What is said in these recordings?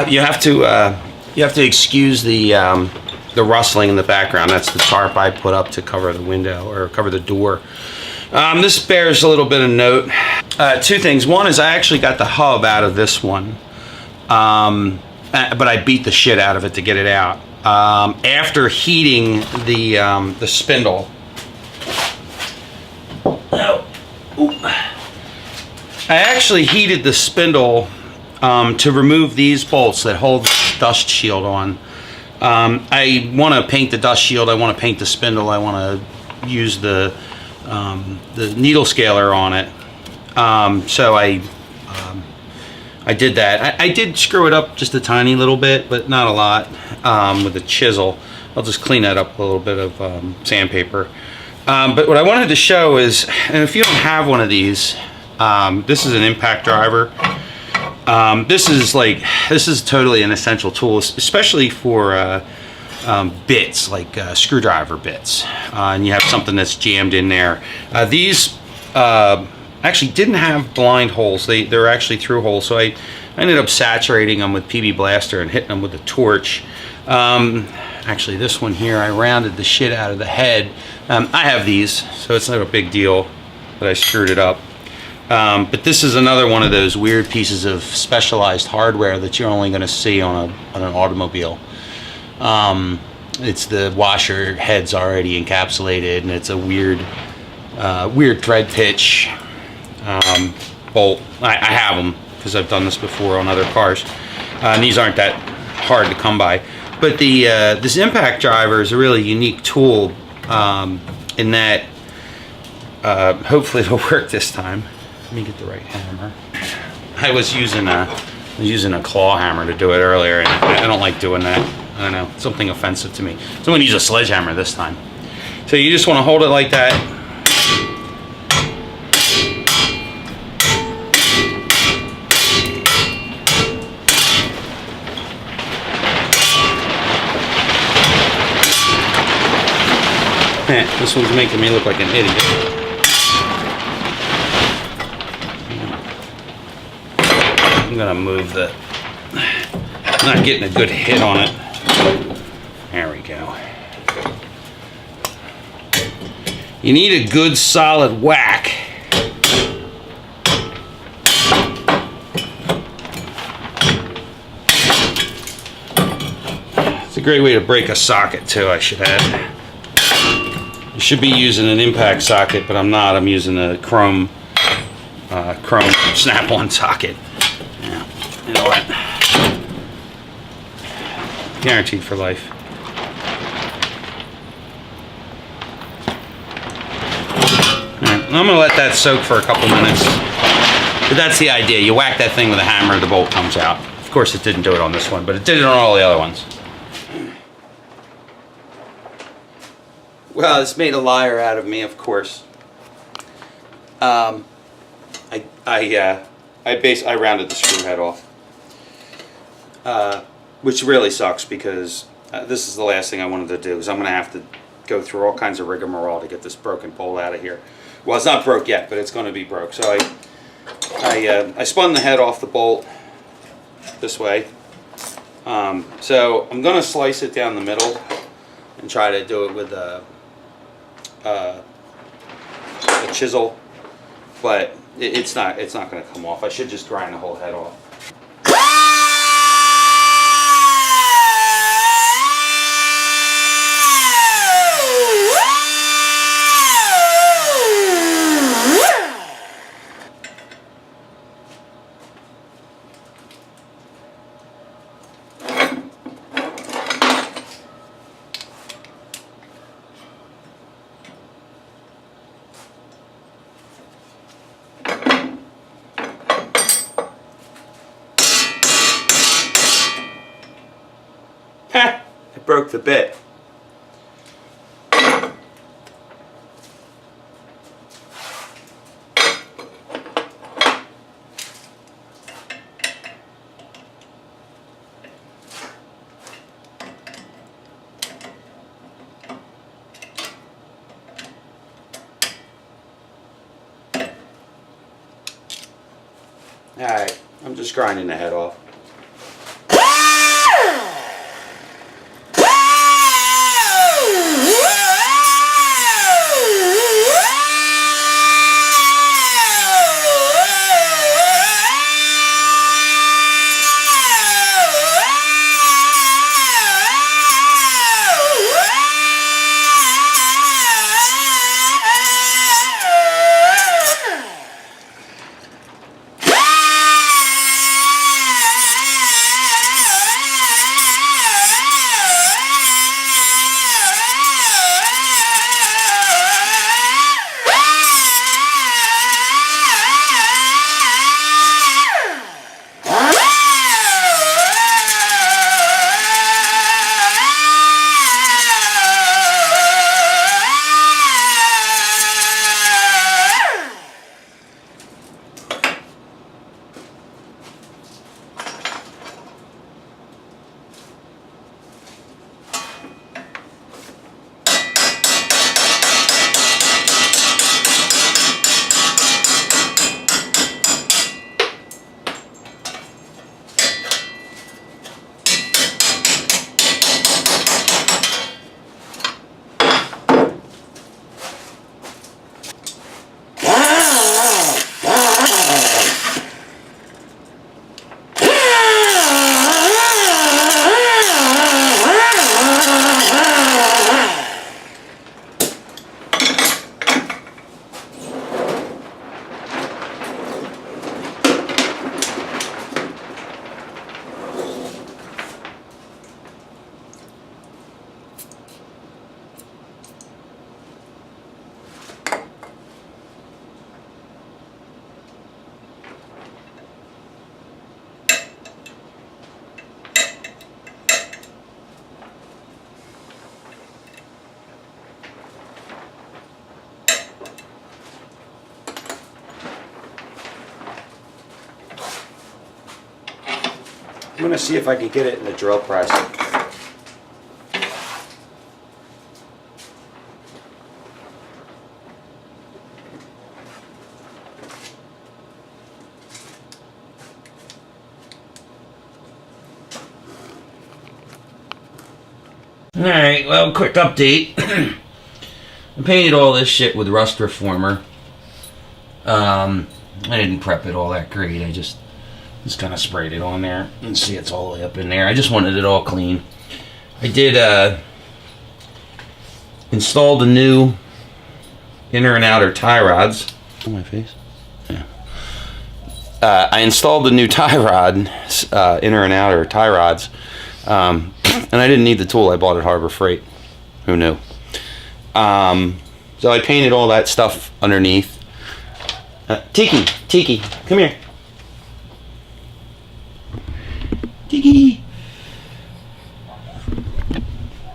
You have to excuse the rustling in the background. That's the tarp I put up to cover the window or cover the door. This bears a little bit of note. Two things. One is I actually got the hub out of this one, but I beat the shit out of it to get it out. After heating the spindle, I actually heated the spindle to remove these bolts that hold the dust shield on. I want to paint the dust shield. I want to paint the spindle. I want to use the needle scaler on it. So I did that. I did screw it up just a tiny little bit, but not a lot, with a chisel. I'll just clean that up with a little bit of sandpaper. But what I wanted to show is, and if you don't have one of these, this is an impact driver. This is totally an essential tool, especially for bits, like screwdriver bits, and you have something that's jammed in there. These actually didn't have blind holes. They're actually through holes, so I ended up saturating them with PB Blaster and hitting them with a torch. Actually, this one here, I rounded the shit out of the head. I have these, so it's not a big deal, but I screwed it up. But this is another one of those weird pieces of specialized hardware that you're only going to see on an automobile. It's the washer head's already encapsulated, and it's a weird thread pitch bolt. I have them because I've done this before on other cars, and these aren't that hard to come by. But this impact driver is a really unique tool in that hopefully it'll work this time. Let me get the right hammer. I was using a claw hammer to do it earlier, and I don't like doing that. I don't know, something offensive to me. So I'm going to use a sledgehammer this time. So you just want to hold it like that. Man, this one's making me look like an idiot. I'm gonna move I'm not getting a good hit on it. There we go. You need a good solid whack. It's a great way to break a socket too, I should add. You should be using an impact socket, but I'm not. I'm using a chrome snap-on socket. Yeah, you know what? Guaranteed for life. Alright, I'm gonna let that soak for a couple minutes. But that's the idea. You whack that thing with a hammer, the bolt comes out. Of course it didn't do it on this one, but it did it on all the other ones. Well, it's made a liar out of me, of course. I rounded the screw head off, which really sucks because this is the last thing I wanted to do. Is I'm going to have to go through all kinds of rigmarole to get this broken bolt out of here. Well, it's not broke yet, but it's going to be broke. So I spun the head off the bolt this way. So I'm going to slice it down the middle and try to do it with a chisel, but it's not going to come off. I should just grind the whole head off. It broke the bit. Alright, I'm just grinding the head off. I'm gonna see if I can get it in the drill press. Alright, well, quick update. I painted all this shit with rust reformer. I didn't prep it all that great. I just kind of sprayed it on there. And see, it's all the way up in there. I just wanted it all clean. I did installed the new inner and outer tie rods. On my face? Yeah. I installed the new tie rod, inner and outer tie rods. And I didn't need the tool. I bought it Harbor Freight. Who knew? So I painted all that stuff underneath. Tiki, come here. Tiki.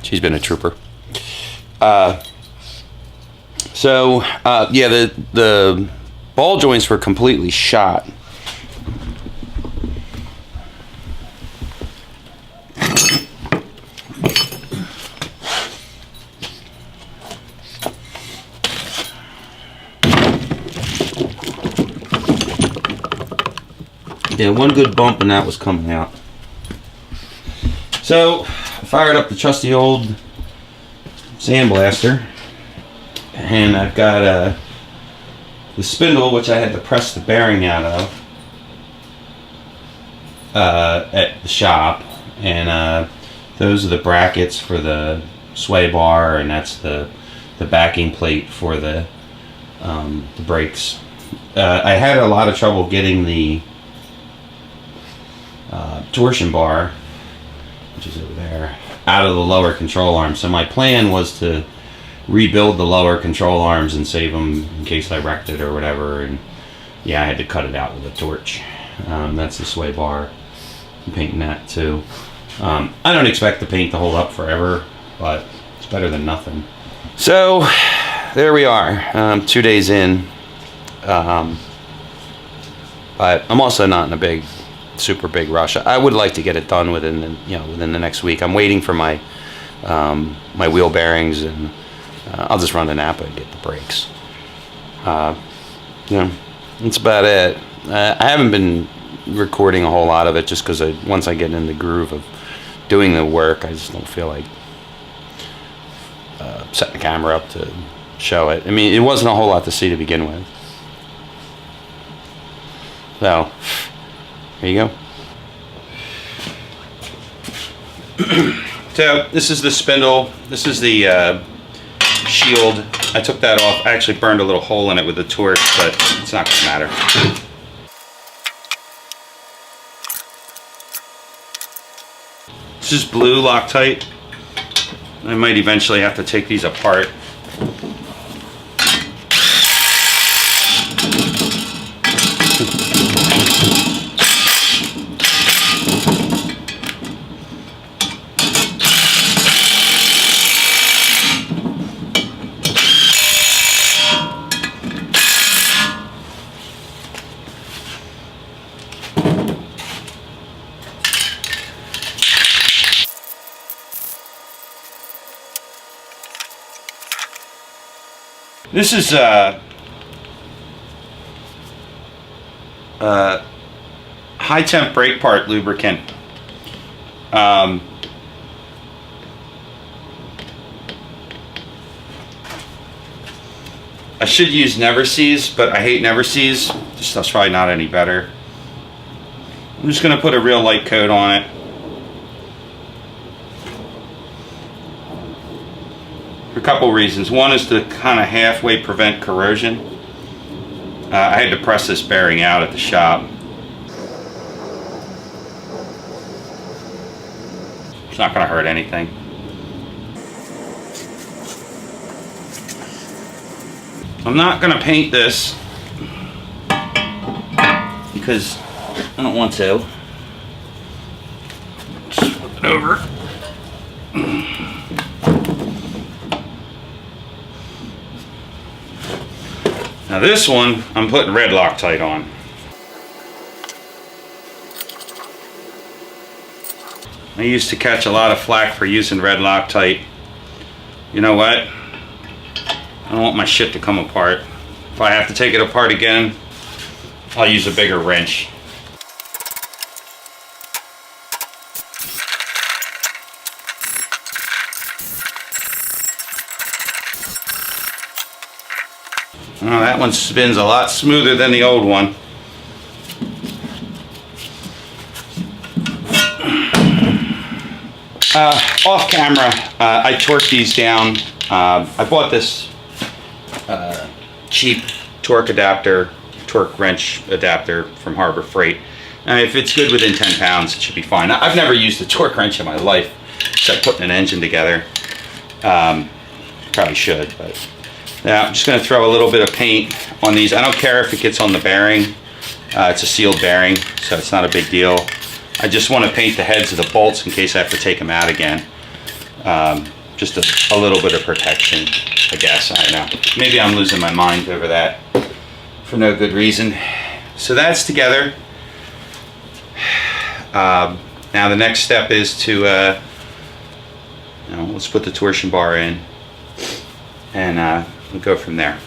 She's been a trooper. Yeah, the ball joints were completely shot. Yeah, one good bump and that was coming out. So, I fired up the trusty old sandblaster, and I've got the spindle, which I had to press the bearing out of at the shop, and those are the brackets for the sway bar, and that's the backing plate for the brakes. I had a lot of trouble getting the torsion bar, which is over there, out of the lower control arm. So my plan was to rebuild the lower control arms and save them in case I wrecked it or whatever. And yeah, I had to cut it out with a torch. That's the sway bar. I'm painting that too. I don't expect the paint to hold up forever, but it's better than nothing. So there we are, 2 days in. But I'm also not in a super big rush. I would like to get it done within the next week. I'm waiting for my my wheel bearings, and I'll just run to Napa and get the brakes. That's about it. I haven't been recording a whole lot of it just because once I get in the groove of doing the work, I just don't feel like setting the camera up to show it. I mean, it wasn't a whole lot to see to begin with. So, there you go. So, this is the spindle. This is the shield. I took that off. I actually burned a little hole in it with the torch, but it's not going to matter. This is blue Loctite. I might eventually have to take these apart. This is high temp brake part lubricant. I should use Never-Seez, but I hate Never-Seez. This stuff's probably not any better. I'm just going to put a real light coat on it. For a couple reasons. One is to kind of halfway prevent corrosion. I had to press this bearing out at the shop. It's not going to hurt anything. I'm not going to paint this because I don't want to. Just flip it over. Now this one, I'm putting red Loctite on. I used to catch a lot of flack for using red Loctite. You know what? I don't want my shit to come apart. If I have to take it apart again, I'll use a bigger wrench. Oh, that one spins a lot smoother than the old one. Off camera, I torqued these down. I bought this cheap torque wrench adapter from Harbor Freight. If it's good within 10 pounds, it should be fine. I've never used a torque wrench in my life, except putting an engine together. Probably should, but yeah, I'm just going to throw a little bit of paint on these. I don't care if it gets on the bearing. It's a sealed bearing, so it's not a big deal. I just want to paint the heads of the bolts in case I have to take them out again. Just a little bit of protection, I guess. I don't know. Maybe I'm losing my mind over that for no good reason. So that's together. Now the next step is to, let's put the torsion bar in and we'll go from there.